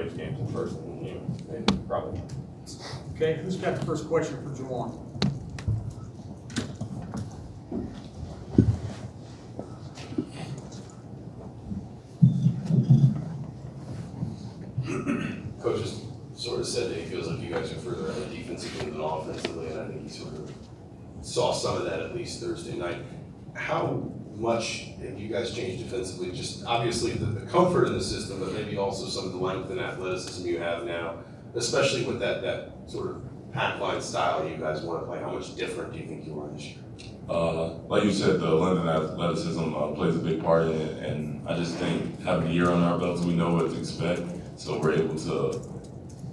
Braves games in person, you know, and probably. Okay, who's got the first question for Juwan? Coach has sort of said that he feels like you guys are further ahead defensively than offensively, and I think he sort of saw some of that at least Thursday night. How much have you guys changed defensively? Just obviously the comfort in the system, but maybe also some of the length and athleticism you have now, especially with that sort of pack line style you guys want to play. How much different do you think you are this year? Like you said, the length and athleticism plays a big part in it, and I just think having a year on our belts, we know what to expect, so we're able to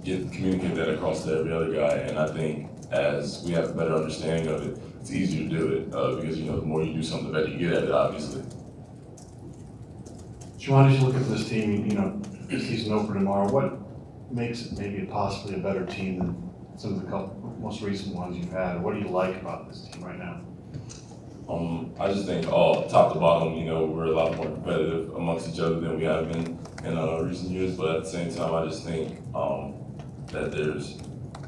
communicate that across to every other guy. And I think as we have a better understanding of it, it's easier to do it because the more you do something, the better you get at it, obviously. Juwan, as you look at this team, the season over tomorrow, what makes it maybe possibly a better team than some of the most recent ones you've had? What do you like about this team right now? I just think all top to bottom, we're a lot more competitive amongst each other than we have been in recent years. But at the same time, I just think that there's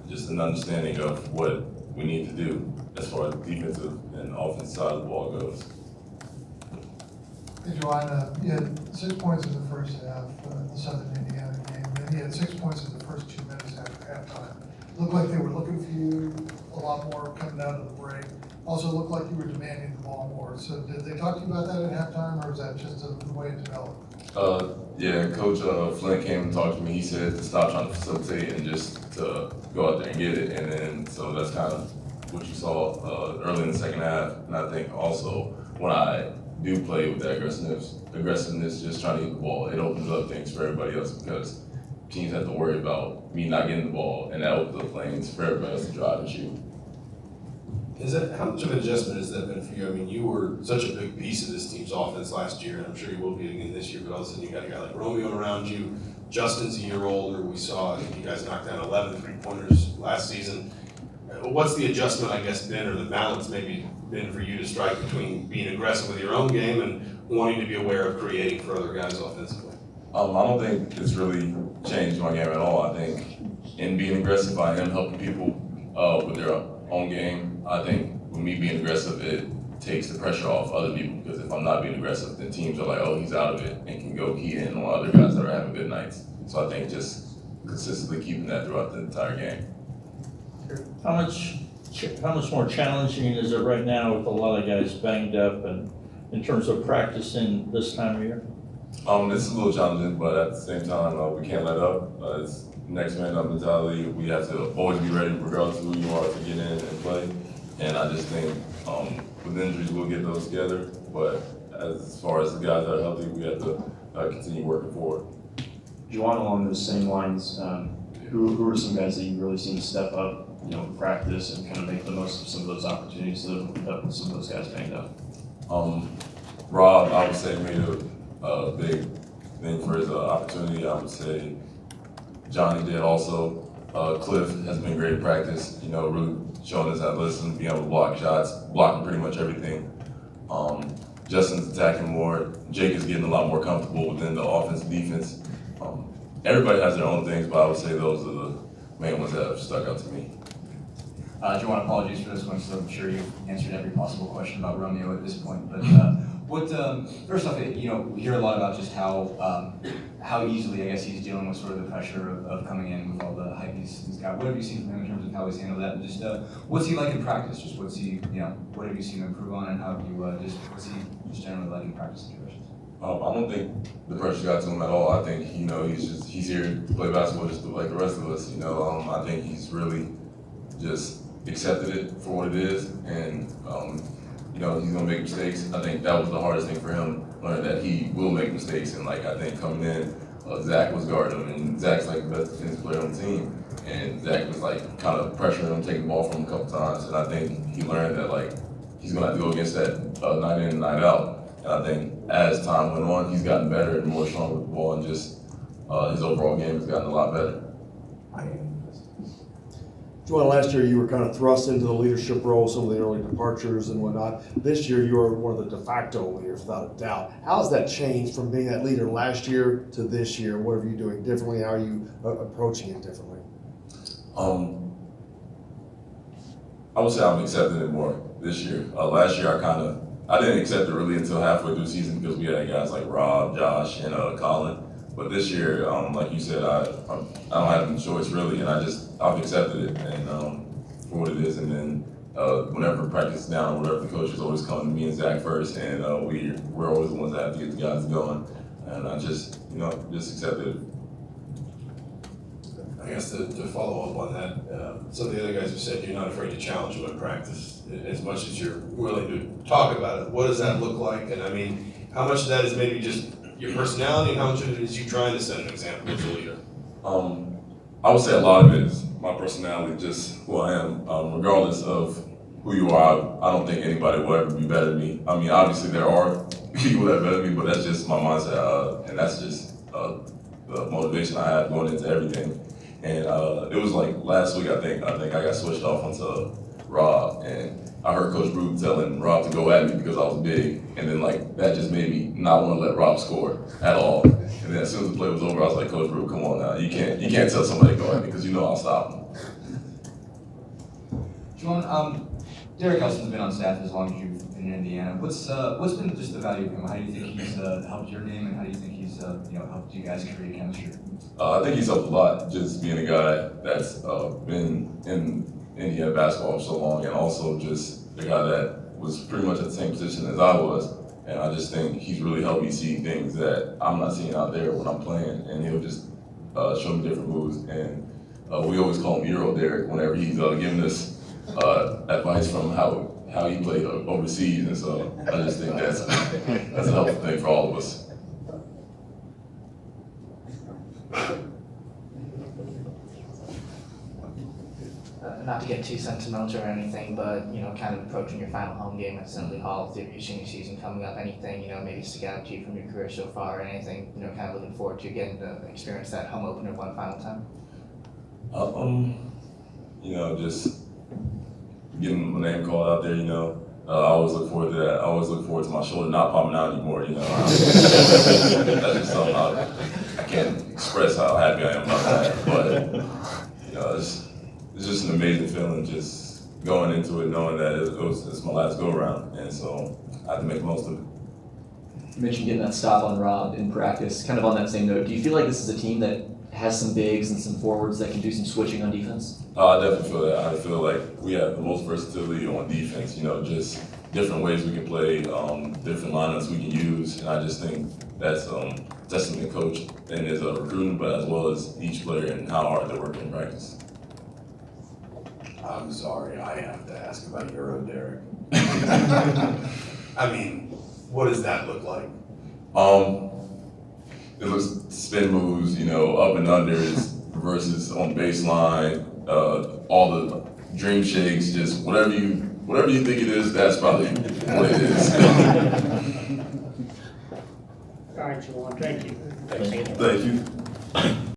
just an understanding of what we need to do as far as the defensive and offensive side of the ball goes. Hey, Juwan, you had 6 points in the first half, the Southern Indiana game, and then you had 6 points in the first 2 minutes after halftime. Looked like they were looking for you a lot more coming out of the break. Also looked like you were demanding the ball more. So did they talk to you about that at halftime, or is that just the way it developed? Yeah, Coach Flint came and talked to me. He said to stop trying to facilitate and just to go out there and get it. And then, so that's kind of what you saw early in the second half. And I think also when I do play with that aggressiveness, just trying to get the ball, it opens up things for everybody else because teams have to worry about me not getting the ball, and that opens up lanes for everybody else to drive and shoot. How much of an adjustment has that been for you? I mean, you were such a big piece of this team's offense last year, and I'm sure you will be again this year, but all of a sudden you got a guy like Romeo around you. Justin's a year older. We saw, I think you guys knocked down 11 3-pointers last season. What's the adjustment, I guess, been, or the balance maybe been for you to strike between being aggressive with your own game and wanting to be aware of creating for other guys offensively? I don't think it's really changed my game at all. I think in being aggressive, I am helping people with their own game. I think with me being aggressive, it takes the pressure off other people because if I'm not being aggressive, then teams are like, oh, he's out of it, and can go key in on other guys that are having good nights. So I think just consistently keeping that throughout the entire game. How much more challenging is it right now with a lot of guys banged up and in terms of practicing this time of year? It's a little challenging, but at the same time, we can't let up. It's next man up mentality. We have to always be ready, regardless of who you are, to get in and play. And I just think with injuries, we'll get those together. But as far as the guys that are healthy, we have to continue working forward. Juwan, along those same lines, who are some guys that you've really seen step up, practice and kind of make the most of some of those opportunities that have opened up with some of those guys banged up? Rob, I would say, made a big thing for his opportunity. I would say Johnny did also. Cliff has been great in practice, really showing his athleticism, being able to block shots, blocking pretty much everything. Justin's attacking more. Jake is getting a lot more comfortable within the offense and defense. Everybody has their own things, but I would say those are the main ones that have stuck out to me. Juwan, apologies for this one, so I'm sure you've answered every possible question about Romeo at this point. But first off, we hear a lot about just how easily, I guess, he's dealing with sort of the pressure of coming in with all the hype he's got. What have you seen from him in terms of how he's handled that? And just what's he like in practice? Just what have you seen him improve on, and how have you what's he just generally like in practice situations? I don't think the pressure got to him at all. I think he's here to play basketball just like the rest of us. I think he's really just accepted it for what it is, and he's gonna make mistakes. I think that was the hardest thing for him, learning that he will make mistakes. And I think coming in, Zach was guarding him, and Zach's like the best defensive player on the team, and Zach was kind of pressuring him, taking the ball from him a couple times. And I think he learned that he's gonna have to go against that night in and night out. And I think as time went on, he's gotten better and more strong with the ball, and just his overall game has gotten a lot better. Juwan, last year you were kind of thrust into the leadership role, some of the early departures and whatnot. This year you are one of the de facto leaders, without a doubt. How has that changed from being that leader last year to this year? What are you doing differently? How are you approaching it differently? I would say I'm accepting it more this year. Last year I didn't accept it really until halfway through the season because we had guys like Rob, Josh, and Colin. But this year, like you said, I don't have any choice really, and I've accepted it and for what it is. And then whenever practice is down, or whatever, the coaches always come to me and Zach first, and we're always the ones that have to get the guys going. And I just accepted it. I guess to follow up on that, some of the other guys have said you're not afraid to challenge them in practice as much as you're willing to talk about it. What does that look like? And I mean, how much of that is maybe just your personality, and how much of it is you trying to set an example as a leader? I would say a lot of it is my personality, just who I am. Regardless of who you are, I don't think anybody will ever be better than me. I mean, obviously there are people that are better than me, but that's just my mindset, and that's just the motivation I have going into everything. And it was like last week, I think I got switched off onto Rob, and I heard Coach Brew telling Rob to go at me because I was big, and then like that just made me not want to let Rob score at all. And then as soon as the play was over, I was like, Coach Brew, come on now, you can't tell somebody to go at me because you know I'll stop them. Juwan, Derek Elston's been on staff as long as you've been in Indiana. What's been just the value of him? How do you think he's helped your name, and how do you think he's helped you guys create chemistry? I think he's helped a lot, just being a guy that's been in Indiana basketball for so long, and also just a guy that was pretty much at the same position as I was. And I just think he's really helped me see things that I'm not seeing out there when I'm playing, and he'll just show me different moves. And we always call him Euro Derek whenever he's giving us advice from how he played overseas, and so I just think that's a helpful thing for all of us. Not to get too sentimental or anything, but kind of approaching your final home game at Assembly Hall through your senior season coming up, anything maybe stick out to you from your career so far, or anything kind of looking forward to getting to experience that home opener one final time? Just getting my name called out there, I always look forward to that. I always look forward to my shoulder not popping out anymore, That's just something I can't express how happy I am about that, but, it's just an amazing feeling just going into it, knowing that it's my last go-around, and so I have to make the most of it. You mentioned getting that stop on Rob in practice. Kind of on that same note, do you feel like this is a team that has some bigs and some forwards that can do some switching on defense? I definitely feel that. I feel like we have the most versatility on defense, just different ways we can play, different lineups we can use, and I just think that's testament to coach and his recruiting, but as well as each player and how hard they're working in practice. I'm sorry, I have to ask about Euro Derek. I mean, what does that look like? It looks spin moves, up and unders versus on baseline, all the dream shakes, just whatever you think it is, that's probably what it is. All right, Juwan, thank you. Thank you.